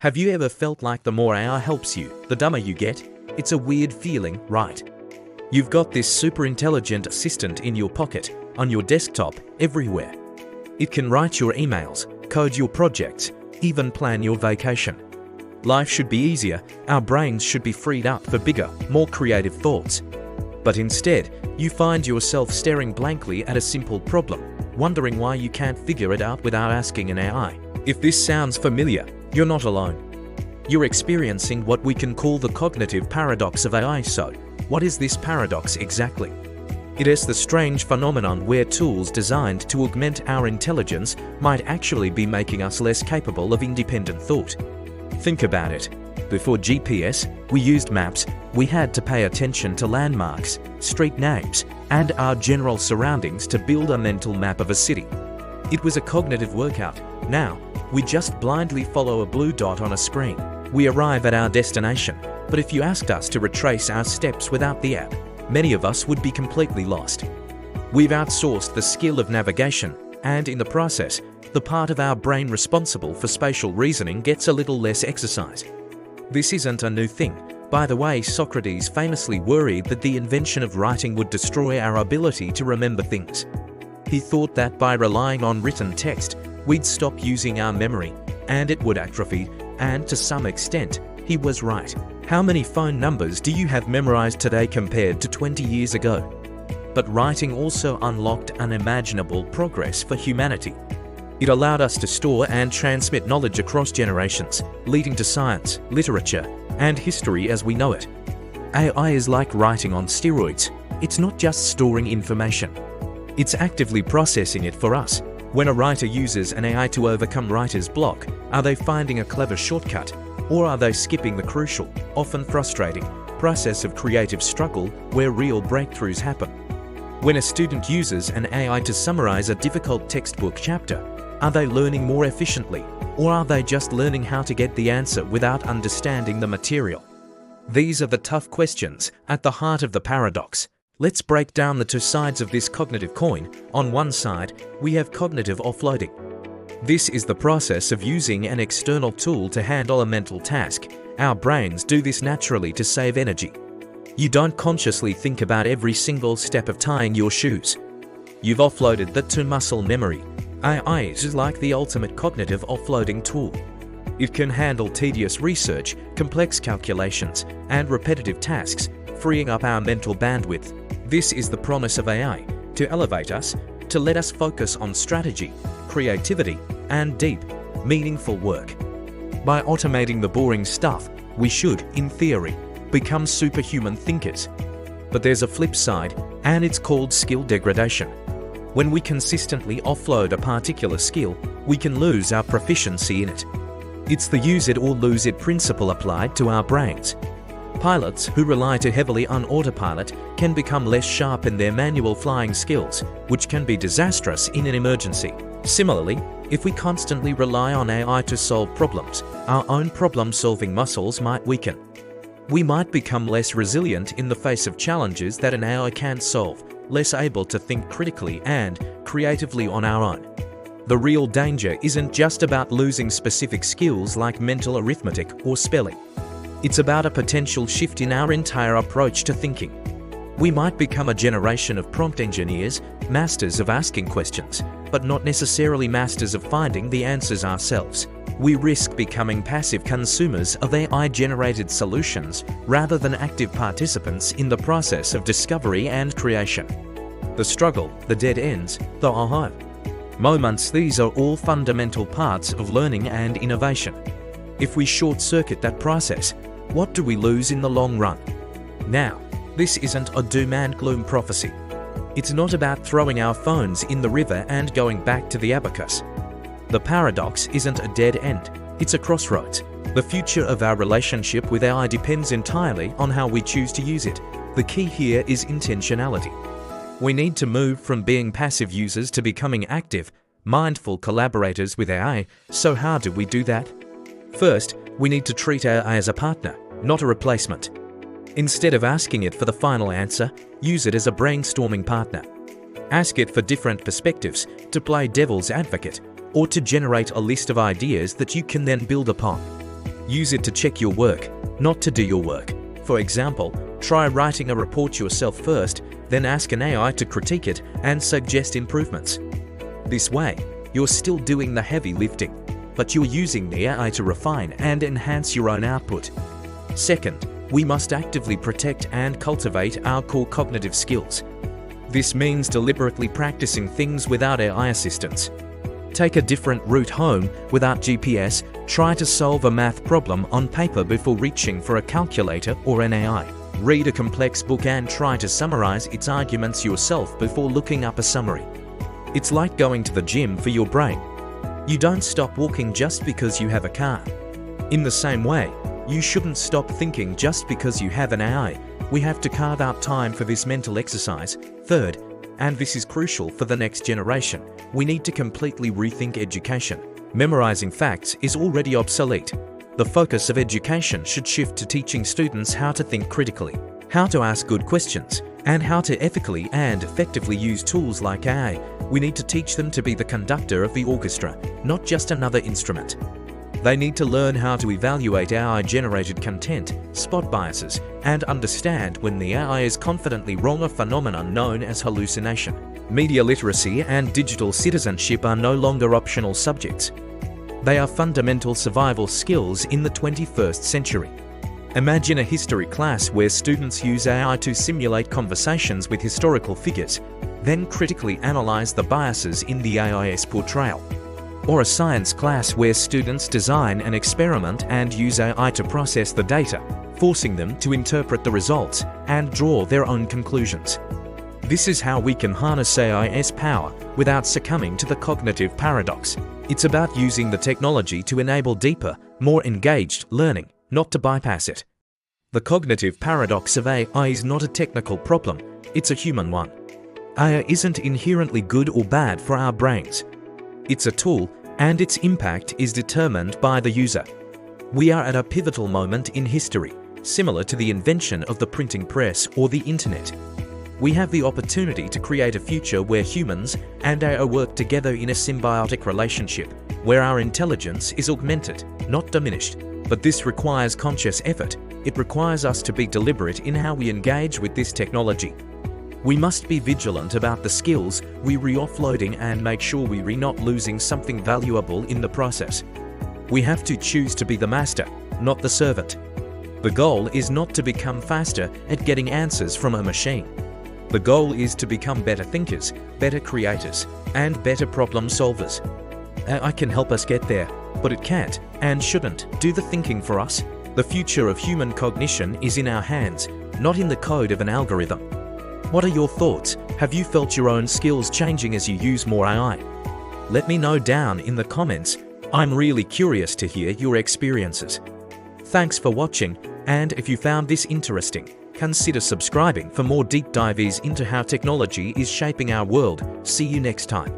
Have you ever felt like the more AI helps you, the dumber you get? It's a weird feeling, right? You've got this super intelligent assistant in your pocket, on your desktop, everywhere. It can write your emails, code your projects, even plan your vacation. Life should be easier, our brains should be freed up for bigger, more creative thoughts. But instead, you find yourself staring blankly at a simple problem, wondering why you can't figure it out without asking an AI. If this sounds familiar, you're not alone. You're experiencing what we can call the cognitive paradox of AI. So, what is this paradox exactly? It is the strange phenomenon where tools designed to augment our intelligence might actually be making us less capable of independent thought. Think about it. Before GPS, we used maps. We had to pay attention to landmarks, street names, and our general surroundings to build a mental map of a city. It was a cognitive workout. Now, we just blindly follow a blue dot on a screen. We arrive at our destination, but if you asked us to retrace our steps without the app, many of us would be completely lost. We've outsourced the skill of navigation, and in the process, the part of our brain responsible for spatial reasoning gets a little less exercise. This isn't a new thing. By the way, Socrates famously worried that the invention of writing would destroy our ability to remember things. He thought that by relying on written text, we'd stop using our memory, and it would atrophy, and to some extent, he was right. How many phone numbers do you have memorized today compared to 20 years ago? But writing also unlocked unimaginable progress for humanity. It allowed us to store and transmit knowledge across generations, leading to science, literature, and history as we know it. AI is like writing on steroids. It's not just storing information. It's actively processing it for us. When a writer uses an AI to overcome writer's block, are they finding a clever shortcut? Or are they skipping the crucial, often frustrating, process of creative struggle where real breakthroughs happen? When a student uses an AI to summarize a difficult textbook chapter, are they learning more efficiently? Or are they just learning how to get the answer without understanding the material? These are the tough questions at the heart of the paradox. Let's break down the two sides of this cognitive coin. On one side, we have cognitive offloading. This is the process of using an external tool to handle a mental task. Our brains do this naturally to save energy. You don't consciously think about every single step of tying your shoes. You've offloaded that to muscle memory. AI is like the ultimate cognitive offloading tool. It can handle tedious research, complex calculations, and repetitive tasks, freeing up our mental bandwidth. This is the promise of AI, to elevate us, to let us focus on strategy, creativity, and deep, meaningful work. By automating the boring stuff, we should, in theory, become superhuman thinkers. But there's a flip side, and it's called skill degradation. When we consistently offload a particular skill, we can lose our proficiency in it. It's the use it or lose it principle applied to our brains. Pilots who rely too heavily on autopilot can become less sharp in their manual flying skills, which can be disastrous in an emergency. Similarly, if we constantly rely on AI to solve problems, our own problem-solving muscles might weaken. We might become less resilient in the face of challenges that an AI can't solve, less able to think critically and creatively on our own. The real danger isn't just about losing specific skills like mental arithmetic or spelling. It's about a potential shift in our entire approach to thinking. We might become a generation of prompt engineers, masters of asking questions, but not necessarily masters of finding the answers ourselves. We risk becoming passive consumers of AI-generated solutions rather than active participants in the process of discovery and creation. The struggle, the dead ends, the aha moments, these are all fundamental parts of learning and innovation. If we short-circuit that process, what do we lose in the long run? Now, this isn't a doom and gloom prophecy. It's not about throwing our phones in the river and going back to the abacus. The paradox isn't a dead end, it's a crossroads. The future of our relationship with AI depends entirely on how we choose to use it. The key here is intentionality. We need to move from being passive users to becoming active, mindful collaborators with AI. So how do we do that? First, we need to treat AI as a partner, not a replacement. Instead of asking it for the final answer, use it as a brainstorming partner. Ask it for different perspectives, to play devil's advocate, or to generate a list of ideas that you can then build upon. Use it to check your work, not to do your work. For example, try writing a report yourself first, then ask an AI to critique it and suggest improvements. This way, you're still doing the heavy lifting, but you're using the AI to refine and enhance your own output. Second, we must actively protect and cultivate our core cognitive skills. This means deliberately practicing things without AI assistance. Take a different route home without GPS, try to solve a math problem on paper before reaching for a calculator or an AI. Read a complex book and try to summarize its arguments yourself before looking up a summary. It's like going to the gym for your brain. You don't stop walking just because you have a car. In the same way, you shouldn't stop thinking just because you have an AI. We have to carve out time for this mental exercise. Third, and this is crucial for the next generation, we need to completely rethink education. Memorizing facts is already obsolete. The focus of education should shift to teaching students how to think critically, how to ask good questions, and how to ethically and effectively use tools like AI. We need to teach them to be the conductor of the orchestra, not just another instrument. They need to learn how to evaluate AI-generated content, spot biases, and understand when the AI is confidently wrong, a phenomenon known as hallucination. Media literacy and digital citizenship are no longer optional subjects. They are fundamental survival skills in the 21st century. Imagine a history class where students use AI to simulate conversations with historical figures, then critically analyze the biases in the AI's portrayal. Or a science class where students design an experiment and use AI to process the data, forcing them to interpret the results and draw their own conclusions. This is how we can harness AI's power without succumbing to the cognitive paradox. It's about using the technology to enable deeper, more engaged learning, not to bypass it. The cognitive paradox of AI is not a technical problem, it's a human one. AI isn't inherently good or bad for our brains. It's a tool, and its impact is determined by the user. We are at a pivotal moment in history, similar to the invention of the printing press or the internet. We have the opportunity to create a future where humans and AI work together in a symbiotic relationship, where our intelligence is augmented, not diminished. But this requires conscious effort. It requires us to be deliberate in how we engage with this technology. We must be vigilant about the skills we re-offloading and make sure we're not losing something valuable in the process. We have to choose to be the master, not the servant. The goal is not to become faster at getting answers from a machine. The goal is to become better thinkers, better creators, and better problem solvers. AI can help us get there, but it can't and shouldn't do the thinking for us. The future of human cognition is in our hands, not in the code of an algorithm. What are your thoughts? Have you felt your own skills changing as you use more AI? Let me know down in the comments. I'm really curious to hear your experiences. Thanks for watching, and if you found this interesting, consider subscribing for more deep dives into how technology is shaping our world. See you next time.